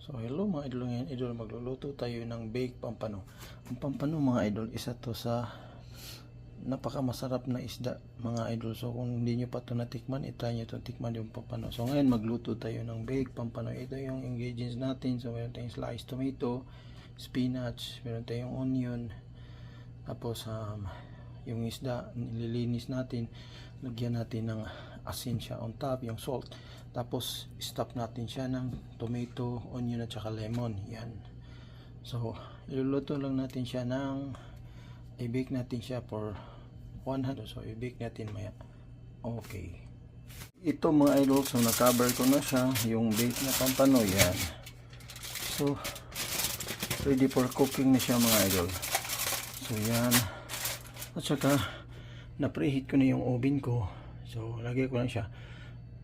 So hello mga idol, ngayon idol, magluluto tayo ng baked pampano. Ang pampano mga idol, isa to sa napakamasarap na isda mga idol. So kung hindi nyo pa to natikman, itry nyo to tikman yung pampano. So ngayon magluto tayo ng baked pampano. Ito yung ingredients natin. So meron tayong sliced tomato, spinach, meron tayong onion, tapos yung isda nililinis natin, lagyan natin ng asin siya on top, yung salt, tapos stop natin siya ng tomato, onion at saka lemon. Yan, so iluluto lang natin siya ng i-bake natin siya for 100. So i-bake natin maya. Okay, ito mga idol, so na-cover ko na siya yung bake na pampano. Yan, so ready for cooking na siya mga idol. So yan, at saka na-preheat ko na yung oven ko. So lagay ko lang siya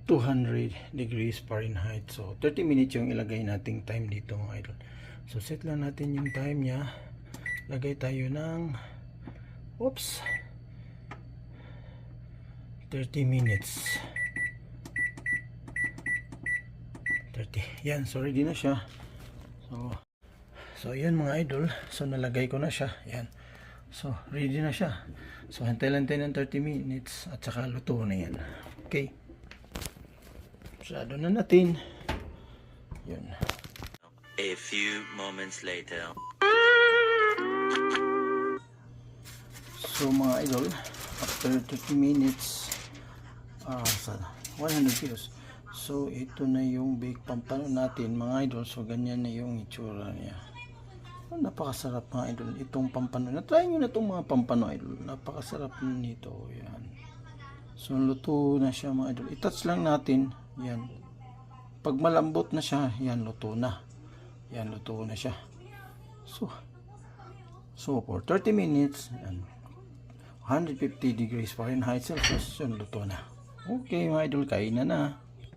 200 degrees Fahrenheit. So 30 minutes yung ilagay nating time dito mga idol. So set lang natin yung time niya. Lagay tayo ng 30 minutes. 30. Yan, so ready na siya. So yan mga idol, so nalagay ko na siya. Yan, so ready na siya. So hantay lang tayo ng 30 minutes at saka luto na yan. Okay, sarado na natin. Yun. A few moments later. So mga idol, after 30 minutes sa 100 kilos, so ito na yung baked pampano natin mga idol. So ganyan na yung itsura niya. Napakasarap mga idol itong pampano. Na-try nyo na itong mga pampano idol. Napakasarap nito. Yan. So luto na siya mga idol. I-touch lang natin. Yan. Pag malambot na siya, yan, luto na. Yan, luto na siya. So for 30 minutes, yan, 150 degrees Fahrenheit Celsius, yun, luto na. Okay mga idol, kain na na.